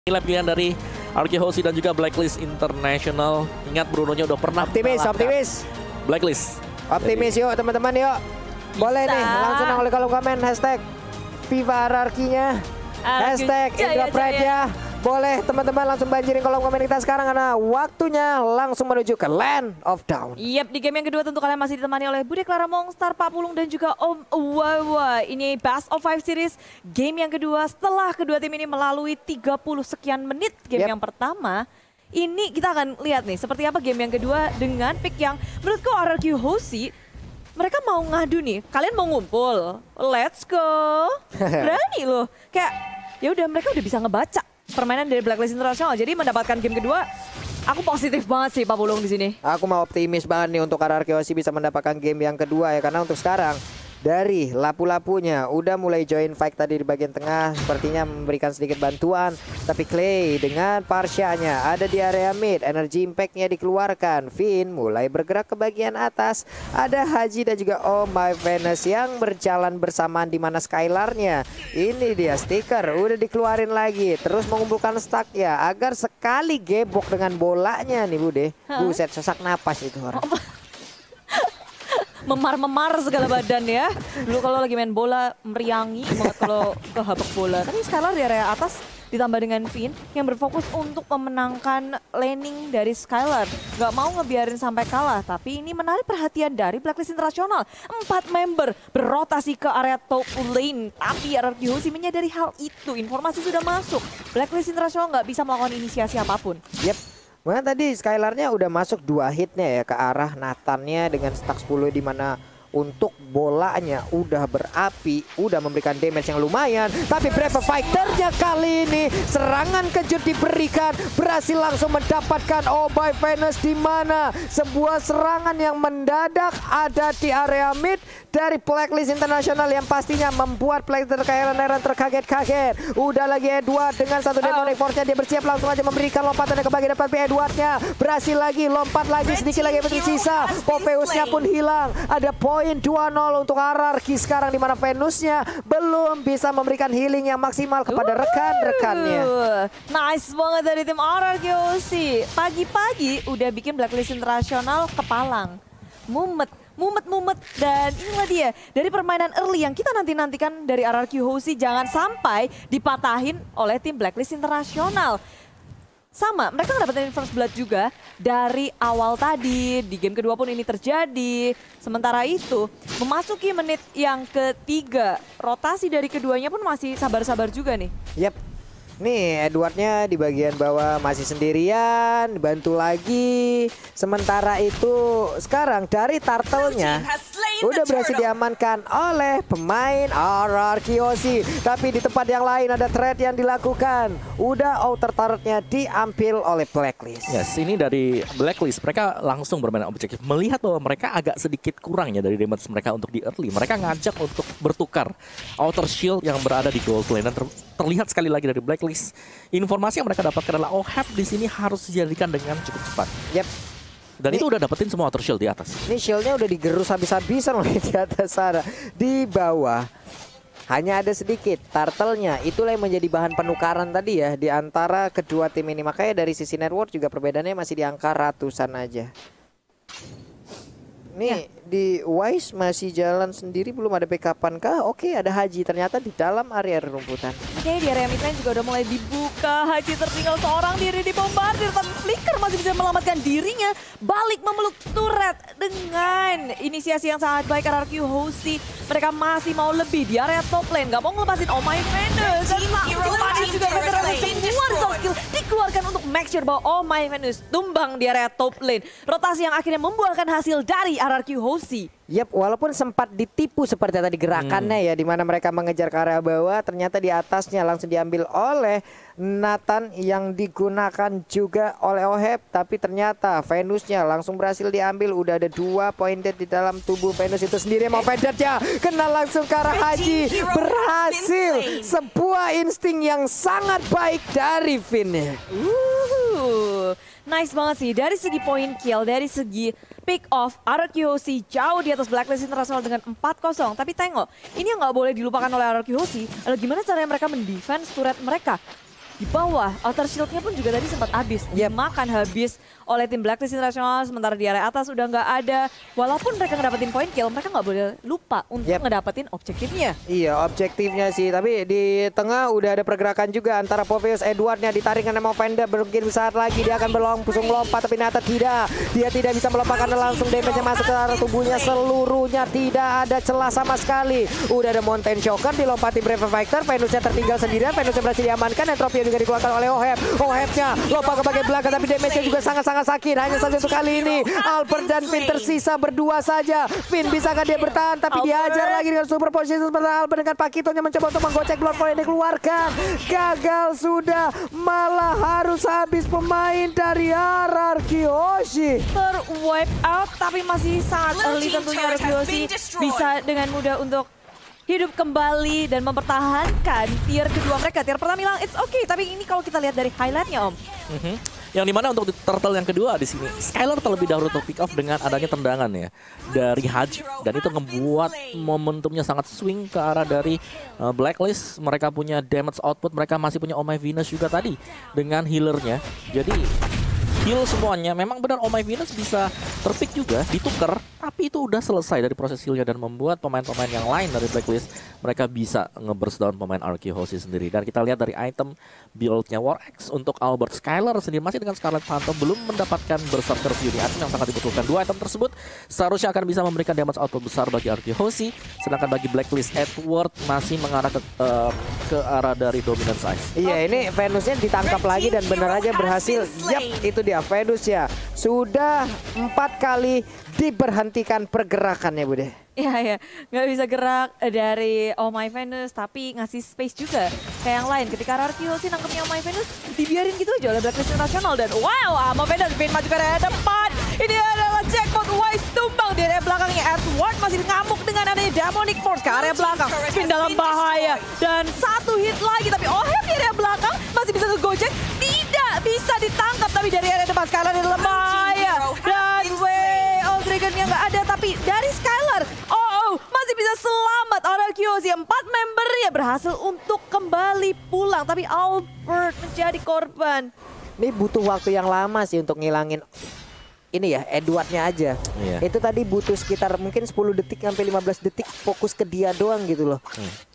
Nilai pilihan dari RQ Hoshi dan juga Blacklist International. Ingat Bruno-nya udah pernah Optimis. Blacklist. Optimis yuk teman-teman yuk. Boleh nih langsung oleh kolom komen hashtag Viva RRQ-nya. Hashtag Indra Pride-nya. Boleh teman-teman langsung banjirin kolom komen kita sekarang karena waktunya langsung menuju ke Land of Dawn. Yap, di game yang kedua tentu kalian masih ditemani oleh Bude Clara Mongstar, Pak Pulung dan juga Om Wawa. Ini Best of 5 Series game yang kedua setelah kedua tim ini melalui 30 sekian menit game yang pertama. Ini kita akan lihat nih seperti apa game yang kedua dengan pick yang menurutku RRQ Hoshi mereka mau ngadu nih. Kalian mau ngumpul? Let's go. Berani loh. Kayak ya udah mereka udah bisa ngebaca permainan dari Blacklist International. Jadi mendapatkan game kedua, aku positif banget sih Pak Pulung di sini. Aku mau optimis banget nih untuk RRQ Hoshi bisa mendapatkan game yang kedua ya, karena untuk sekarang dari lapu-lapunya udah mulai join fight tadi di bagian tengah, sepertinya memberikan sedikit bantuan. Tapi Clay dengan Parsyanya ada di area mid, energy impact-nya dikeluarkan. Finn mulai bergerak ke bagian atas. Ada Haji dan juga Oh My Venus yang berjalan bersamaan di mana Skylar-nya. Ini dia stiker udah dikeluarin lagi, terus mengumpulkan stack-nya agar sekali gebok dengan bolanya nih Bude. Buset, sesak napas itu orang. Memar-memar segala badan ya. Dulu kalau lagi main bola meriangi banget kalau kehabek bola. Tapi Skylar di area atas ditambah dengan Finn yang berfokus untuk memenangkan laning dari Skylar. Gak mau ngebiarin sampai kalah, tapi ini menarik perhatian dari Blacklist International. 4 member berotasi ke area top lane, tapi RRQ Hoshi menyadari hal itu. Informasi sudah masuk, Blacklist International gak bisa melakukan inisiasi apapun. Yep. Nah, tadi Skylar-nya udah masuk 2 hitnya ya ke arah Nathan-nya dengan stack 10 di mana untuk bolanya udah berapi, udah memberikan damage yang lumayan. Tapi Brave Fighter-nya kali ini serangan kejut diberikan, berhasil langsung mendapatkan Oh My Venus di mana sebuah serangan yang mendadak ada di area mid dari Blacklist International yang pastinya membuat player terkaget-kaget. Udah lagi Edward dengan satu demonic force-nya, dia bersiap langsung aja memberikan lompatannya ke bagian depan. Edward-nya berhasil lagi, lompat lagi, sedikit lagi tersisa. Popheus-nya pun hilang. Ada poin 2-0 untuk RRQ sekarang di mana Venus-nya belum bisa memberikan healing yang maksimal kepada rekan-rekannya. Nice banget dari tim RRQ Hoshi. Pagi-pagi udah bikin Blacklist International kepalang. Mumet. Dan inilah dia dari permainan early yang kita nanti-nantikan dari RRQ Hoshi, jangan sampai dipatahin oleh tim Blacklist International. Sama, mereka ngedapetin first blood juga dari awal tadi, di game kedua pun ini terjadi. Sementara itu, memasuki menit yang ketiga, rotasi dari keduanya pun masih sabar-sabar juga nih. Yap. Nih Edward-nya di bagian bawah masih sendirian, dibantu lagi. Sementara itu sekarang dari turtle-nya udah berhasil diamankan oleh pemain RRQ Hoshi. Tapi di tempat yang lain ada trade yang dilakukan. Udah outer turret-nya diambil oleh Blacklist. Yes, ini dari Blacklist. Mereka langsung bermain objektif. Melihat bahwa mereka agak sedikit kurang ya dari damage mereka untuk di early. Mereka ngajak untuk bertukar outer shield yang berada di gold lane. Dan terlihat sekali lagi dari Blacklist. Informasi yang mereka dapatkan adalah OHAP di sini harus dijadikan dengan cukup cepat. Yep. Dan itu udah dapetin semua outer shield di atas. Ini shieldnya udah digerus habis-habisan loh di atas sana. Di bawah hanya ada sedikit turtle-nya. Itulah yang menjadi bahan penukaran tadi ya di antara kedua tim ini. Makanya dari sisi network juga perbedaannya masih di angka ratusan aja. Nih di Wise masih jalan sendiri, belum ada backupan kah? Oke, ada Haji ternyata di dalam area rumputan. Oke, di area mid lane juga udah mulai dibuka. Haji tertinggal seorang diri dibombardir, tapi Flicker masih bisa menyelamatkan dirinya. Balik memeluk turret dengan inisiasi yang sangat baik RRQ Hoshi. Mereka masih mau lebih di area top lane, gak mau ngelepasin Oh My Venus. Dan Manis juga semua resource skill dikeluarkan untuk make sure bahwa Oh My Venus tumbang di area top lane. Rotasi yang akhirnya membuahkan hasil dari RRQ Hoshi. Yap, walaupun sempat ditipu seperti tadi gerakannya ya, di mana mereka mengejar ke area bawah, ternyata di atasnya langsung diambil oleh Nathan yang digunakan juga oleh OHAP, tapi ternyata Venusnya langsung berhasil diambil. Udah ada 2 poin dead di dalam tubuh Venus itu sendiri. Mau pedetnya kena langsung ke arah Haji, berhasil. Sebuah insting yang sangat baik dari Finn. Nice banget sih dari segi point kill, dari segi pick off, RRQ Hoshi jauh di atas Blacklist International dengan 4-0. Tapi tengok, ini yang nggak boleh dilupakan oleh RRQ Hoshi adalah gimana caranya mereka mendefense turret mereka. di bawah. Outer Shield-nya pun juga tadi sempat habis. Dimakan habis oleh tim Blacklist International. Sementara di area atas udah nggak ada. Walaupun mereka ngedapetin point kill, mereka nggak boleh lupa untuk ngedapetin objektifnya. Iya, objektifnya sih. Tapi di tengah udah ada pergerakan juga antara Poveus Edwardnya ditarik dengan Movender. Mungkin saat lagi dia akan berlangsung lompat, tapi ternyata tidak. Dia tidak bisa melompat karena langsung damage-nya masuk ke arah tubuhnya seluruhnya. Tidak ada celah sama sekali. Udah ada Mountain Shocker dilompati Brave Fighter. Venusnya tertinggal sendirian. Venusnya berhasil diamankan. Entropy juga dikeluarkan oleh Oheb. Ohebnya lompat ke bagian belakang, tapi damage-nya juga sangat-sangat sakit. Hanya saja untuk kali ini Albert dan Finn tersisa berdua saja. Finn bisakah dia bertahan, tapi dihajar lagi dengan super position. Sementara Albert dengan Pakitonya mencoba untuk menggocek Blood Flow yang dikeluarkan. Gagal sudah, malah harus habis pemain dari RRQ Hoshi. Wipe out, tapi masih sangat early tentunya RRQ Hoshi bisa dengan mudah untuk hidup kembali dan mempertahankan tier kedua mereka. Tier pertama bilang it's okay, tapi ini kalau kita lihat dari highlightnya Om. Yang dimana untuk turtle yang kedua di sini, Skylar terlebih dahulu untuk pick off dengan adanya tendangan ya dari Haji, dan itu membuat momentumnya sangat swing ke arah dari Blacklist. Mereka punya damage output, mereka masih punya Oh My Venus juga tadi dengan healernya. Jadi heal semuanya. Memang benar Oh My Venus bisa terpick juga, ditukar, tapi itu udah selesai dari proses healnya dan membuat pemain-pemain yang lain dari Blacklist mereka bisa nge-burst down pemain RRQ Hoshi sendiri. Dan kita lihat dari item build-nya War X untuk Albert. Skylar sendiri masih dengan Scarlet Phantom belum mendapatkan Berserker View, item yang sangat dibutuhkan. Dua item tersebut seharusnya akan bisa memberikan damage output besar bagi RRQ Hoshi, sedangkan bagi Blacklist Edward masih mengarah ke arah dari Dominance Ice. Iya, ini Venusnya ditangkap lagi dan benar aja berhasil. Yap, itu dia Venus ya. Sudah 4 kali diberhentikan pergerakannya, Bude. Iya, nggak bisa gerak dari Oh My Venus, tapi ngasih space juga kayak yang lain. Ketika RRQ sih nangkepnya Oh My Venus, dibiarin gitu aja oleh Blacklist International. Dan wow, Oh My Venus, Finn maju ke area depan. Ini adalah jackpot Wise tumbang di area belakangnya. Edward masih ngamuk dengan adanya Demonic Force ke area belakang. Finn dalam bahaya. Dan satu hit lagi, tapi Oheb di area belakang masih bisa ngegojek. Tidak bisa ditangkap, tapi dari area depan Skylar di dalam bahaya. Dan Dragon yang nggak ada, tapi dari Skylar, masih bisa selamat. RRQ Hoshi 4 membernya berhasil untuk kembali pulang, tapi Albert menjadi korban. Ini butuh waktu yang lama sih untuk ngilangin ini ya, Edwardnya aja. Itu tadi butuh sekitar mungkin 10 detik sampai 15 detik fokus ke dia doang gitu loh.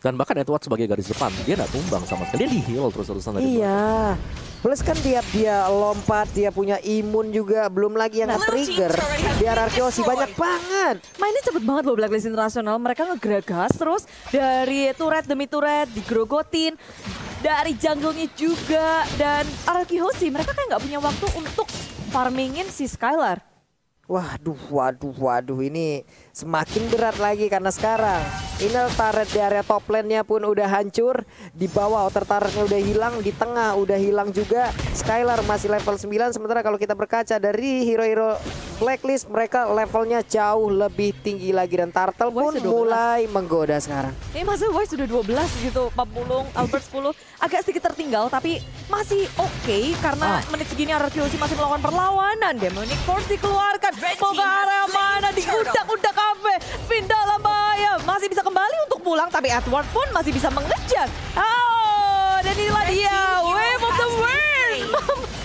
Dan bahkan Edward sebagai garis depan, dia nggak tumbang sama sekali, dia di-heal terus-terusan dari Iya. Plus kan dia lompat, dia punya imun juga, belum lagi yang nge-trigger. Di RRQ Hoshi banyak banget. Mainnya cepet banget loh Blacklist International, mereka ngegagas terus dari turret demi turret, digrogotin. Dari jungle-nya juga, dan RRQ Hoshi mereka kayak nggak punya waktu untuk farmingin si Skylar. Waduh, ini semakin berat lagi karena sekarang inner turret di area top lane-nya pun udah hancur. Di bawah outer turret-nya udah hilang, di tengah udah hilang juga. Skylar masih level 9, sementara kalau kita berkaca dari hero-hero Blacklist, mereka levelnya jauh lebih tinggi lagi. Dan Turtle pun mulai menggoda sekarang. Ini masih Wise sudah 12 gitu, 40, Albert 10. Agak sedikit tertinggal, tapi masih oke karena menit segini RRQ Hoshi masih melakukan perlawanan. Demonic Force dikeluarkan. Mau ke area mana? Diudak-udak kafe. Finn dalam bahaya. Masih bisa kembali untuk pulang, tapi Edward pun masih bisa mengejar. Dan inilah dia, Wave of the World.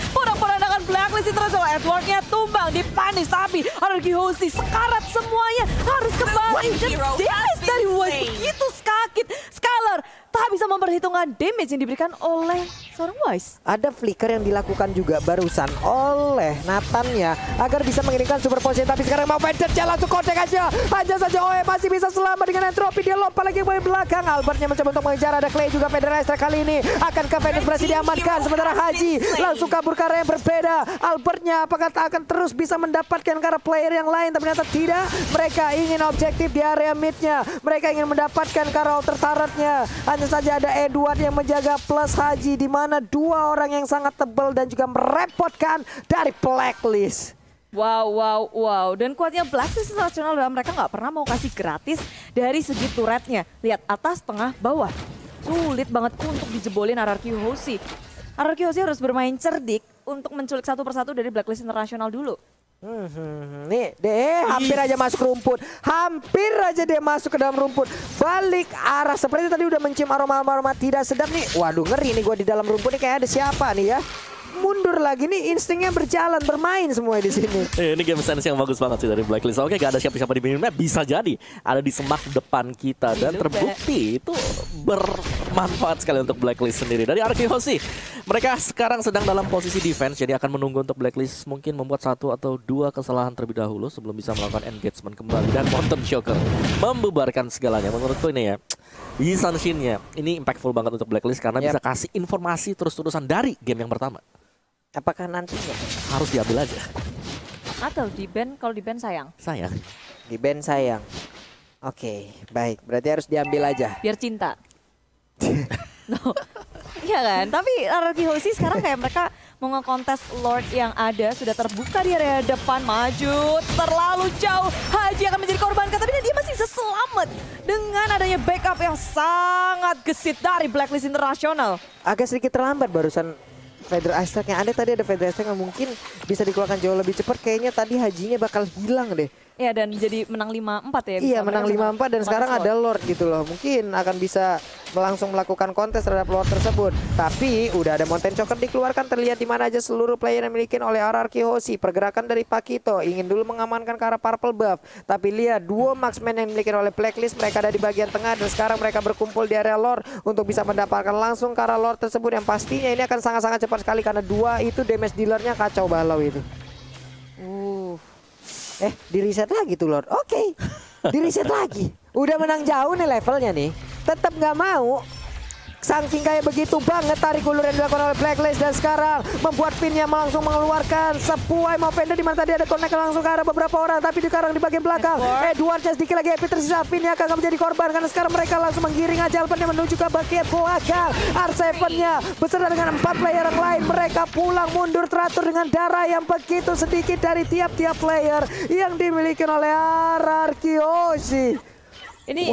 Porak-porandakan Blacklist International. Edwardnya tumbang, dipanis, tapi RRQ Hoshi sekarat semuanya. Harus kembali. Dan damage dari Wise begitu sakit. Skylar tak bisa memperhitungkan damage yang diberikan oleh seorang Wise. Ada flicker yang dilakukan juga barusan oleh Nathan ya, agar bisa mengirimkan super potion, tapi sekarang mau pencet jalan langsung kontek aja. Hanya saja Oe masih bisa selamat dengan entropy, dia lompat lagi ke belakang. Albertnya mencoba untuk mengejar, ada Clay juga. Federalizer kali ini akan ke Venus berhasil diamankan, sementara Haji langsung kabur ke arah yang berbeda. Albertnya apakah akan terus bisa mendapatkan ke arah player yang lain, tapi ternyata tidak. Mereka ingin objektif di area midnya, mereka ingin mendapatkan ke arah outer turretnya. Hanya saja ada Edward yang menjaga plus Haji, di mana dua orang yang sangat tebal dan juga merepotkan dari Blacklist. Wow. Dan kuatnya Blacklist International adalah mereka nggak pernah mau kasih gratis dari segi turretnya. Lihat atas, tengah, bawah. Sulit banget untuk dijebolin RRQ Hoshi. RRQ Hoshi harus bermain cerdik untuk menculik satu persatu dari Blacklist International dulu. Nih, hampir aja masuk rumput. Hampir aja dia masuk ke dalam rumput. Balik arah seperti tadi udah mencium aroma-aroma tidak sedap nih. Waduh, ngeri nih gue di dalam rumput nih, kayak ada siapa nih ya. Mundur lagi nih, instingnya berjalan, bermain semua di sini. Ini game sense yang bagus banget sih dari Blacklist. Oke, gak ada siapa-siapa di minimap, bisa jadi ada di semak depan kita dan terbukti itu bermanfaat sekali untuk Blacklist sendiri. Dari Arkehosi, mereka sekarang sedang dalam posisi defense, jadi akan menunggu untuk Blacklist mungkin membuat 1 atau 2 kesalahan terlebih dahulu sebelum bisa melakukan engagement kembali, dan Mountain Shocker membubarkan segalanya. Menurutku ini ya, di Sunshin-nya ini impactful banget untuk Blacklist karena bisa kasih informasi terus-terusan dari game yang pertama. Apakah nantinya harus diambil aja? Atau di ban, kalau di ban sayang? Sayang. Di ban sayang. Oke, baik. Berarti harus diambil aja. Biar cinta. No. Iya kan? Tapi Arkehosi sekarang kayak mereka mau ngekontes Lord yang ada. Sudah terbuka di area depan. Maju terlalu jauh. Haji akan menjadi korban. Tapi dia masih bisa selamat dengan adanya backup yang sangat gesit dari Blacklist International. Agak sedikit terlambat barusan Feather Ice Strike yang ada tadi, ada Feather Ice Strike yang mungkin bisa dikeluarkan jauh lebih cepat. Kayaknya tadi Hajinya bakal hilang deh. Ya, dan jadi menang 5-4 ya. Iya, menang 5-4 dan sekarang ada Lord gitu loh. Mungkin akan bisa langsung melakukan kontes terhadap Lord tersebut. Tapi udah ada Mountain Shocker dikeluarkan, terlihat di mana aja seluruh player yang dimiliki oleh Arkehosi. Pergerakan dari Pakito ingin dulu mengamankan ke arah Purple Buff. Tapi lihat dua marksman yang dimiliki oleh Blacklist, mereka ada di bagian tengah dan sekarang mereka berkumpul di area Lord untuk bisa mendapatkan langsung ke arah Lord tersebut yang pastinya ini akan sangat-sangat cepat sekali karena 2 itu damage dealernya kacau balau itu. Di reset lagi tuh Lord. Oke. Di reset lagi. Udah menang jauh nih levelnya nih. Tetap nggak mau. Saking kayak begitu banget tarik ulur yang dilakukan oleh Blacklist dan sekarang membuat pinnya langsung mengeluarkan sebuah Movender di mana tadi ada connect langsung ke arah beberapa orang, tapi sekarang di bagian belakang Edward sedikit lagi happy tersisa. Pinnya akan menjadi korban karena sekarang mereka langsung menggiring aja Alpennya menuju ke bagian belakang. R7-nya beserta dengan 4 player yang lain mereka pulang mundur teratur dengan darah yang begitu sedikit dari tiap-tiap player yang dimiliki oleh Arkehosi. Ini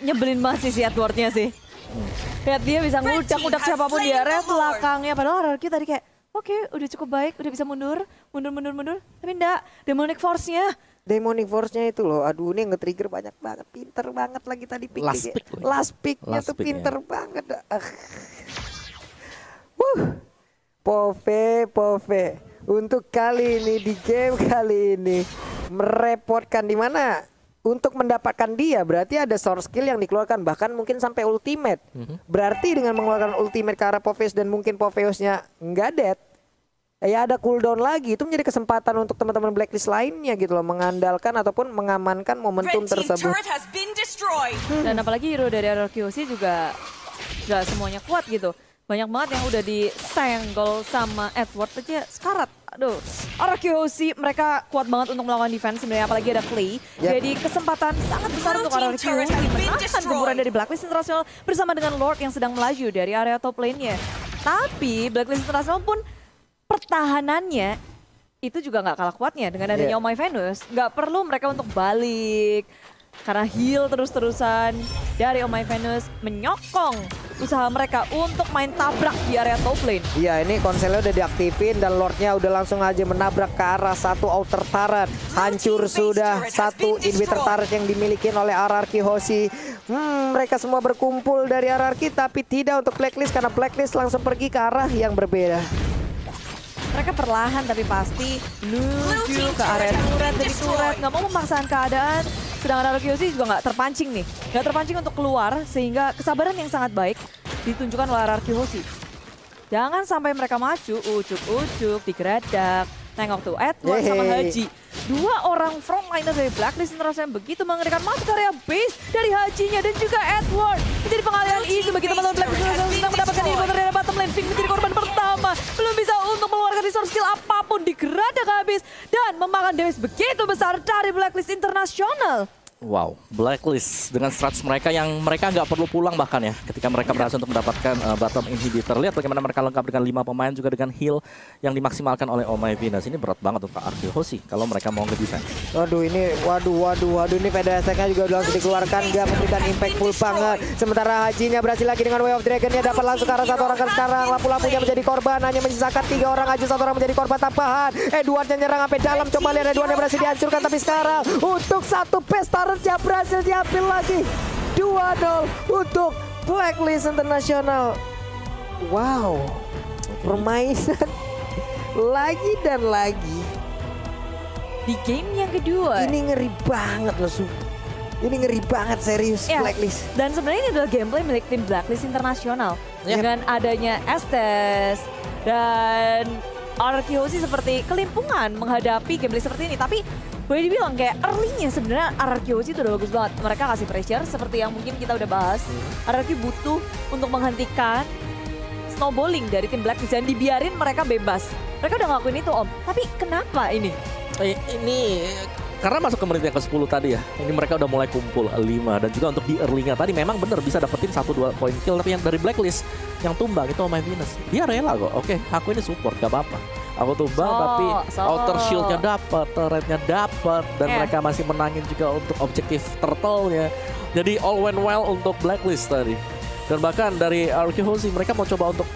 nyebelin masih si Edward-nya sih. Lihat dia bisa ngudak-ngudak siapapun di area belakangnya. Padahal Arki tadi kayak, oke, udah cukup baik, udah bisa mundur. Tapi enggak, Demonic Force-nya. Demonic Force-nya itu loh, aduh ini nge-trigger banyak banget. Pinter banget lagi tadi pick. Last pick-nya tuh pinter banget. Pove. Untuk kali ini, di game kali ini, merepotkan di mana? Untuk mendapatkan dia berarti ada source skill yang dikeluarkan bahkan mungkin sampai ultimate. Berarti dengan mengeluarkan ultimate ke arah Poveus dan mungkin Poveusnya nggak dead, ya ada cooldown lagi. Itu menjadi kesempatan untuk teman-teman Blacklist lainnya gitu loh, mengandalkan ataupun mengamankan momentum tersebut. Dan apalagi hero dari Arkehosi juga nggak semuanya kuat gitu. Banyak banget yang udah disenggol sama Edward aja sekarat. Aduh, Arkehosi mereka kuat banget untuk melakukan defense sebenarnya, apalagi ada Clay. Jadi kesempatan sangat besar untuk Arkehosi menahan gemburan dari Blacklist International bersama dengan Lord yang sedang melaju dari area top lane-nya. Tapi Blacklist International pun pertahanannya itu juga nggak kalah kuatnya dengan adanya Oh My Venus. Nggak perlu mereka untuk balik. Karena heal terus-terusan dari Oh My Venus menyokong usaha mereka untuk main tabrak di area top lane. Iya, ini konselnya udah diaktifin dan Lordnya udah langsung aja menabrak ke arah satu outer turret. Hancur sudah satu inhibitor turret yang dimiliki oleh Arkehosi. Mereka semua berkumpul dari Ararki tapi tidak untuk Blacklist karena Blacklist langsung pergi ke arah yang berbeda. Mereka perlahan tapi pasti menuju ke area turret dari turret, nggak mau memaksakan keadaan. Sedangkan Arkehosi juga nggak terpancing nih, nggak terpancing untuk keluar sehingga kesabaran yang sangat baik ditunjukkan oleh Arkehosi. Jangan sampai mereka maju, ucuk-ucuk, digeradak. Nengok tuh Edward sama Haji. 2 orang frontliner dari Blacklist International begitu mengerikan masuk ke area base dari Hajinya dan juga Edward. Menjadi pengalihan isu bagi teman-teman Blacklist International sedang mendapatkan inhibitor dari bottom lane. Fink menjadi korban pertama. Belum bisa untuk mengeluarkan resource skill apapun, digeradak habis dan memakan damage begitu besar dari Blacklist International. Wow, Blacklist dengan strats mereka yang mereka nggak perlu pulang bahkan ya ketika mereka berhasil untuk mendapatkan bottom inhibitor. Lihat bagaimana mereka lengkap dengan 5 pemain juga dengan heal yang dimaksimalkan oleh Oh My Venus. Ini berat banget untuk Arkehosi kalau mereka mau nge-defense. Waduh ini, waduh ini PDSK-nya juga udah langsung dikeluarkan, nggak memberikan impactful banget. Sementara Hajinya berhasil lagi dengan Way of Dragon-nya dapat langsung ke arah 1 orang kan sekarang. Lampu-lampunya menjadi korban, hanya menyisakan 3 orang aja, 1 orang menjadi korban tambahan. Edwardnya nyerang sampai dalam, coba lihat Edwardnya berhasil dihancurkan, tapi sekarang untuk satu Pestarnya berhasil diambil lagi. 2-0 untuk Blacklist International. Wow, permainan lagi dan lagi. Di game yang kedua. Ini ngeri banget loh, Su. Ini ngeri banget serius Ya, Blacklist. dan sebenarnya ini adalah gameplay milik tim Blacklist Internasional. Yep. Dengan adanya Estes dan Arkehosi seperti kelimpungan menghadapi gameplay seperti ini. Tapi boleh dibilang kayak early-nya sebenarnya Arkehosi itu udah bagus banget. Mereka kasih pressure seperti yang mungkin kita udah bahas. Arkehosi butuh untuk menghentikan snowballing dari tim Blacklist dan dibiarin mereka bebas. Mereka udah ngelakuin itu Om. Tapi kenapa ini? Ini karena masuk ke menit yang ke-10 tadi ya. Ini mereka udah mulai kumpul 5 dan juga untuk di early-nya tadi memang bener bisa dapetin 1-2 poin kill, tapi yang dari Blacklist yang tumbang itu Oh My Venus. Dia rela kok. Oke, aku ini support gak apa-apa. Aku tumbang tapi outer shield-nya dapat, turret-nya dapat dan mereka masih menangin juga untuk objektif turtle-nya. Jadi all went well untuk Blacklist tadi. Dan bahkan dari Arkehosi mereka mau coba untuk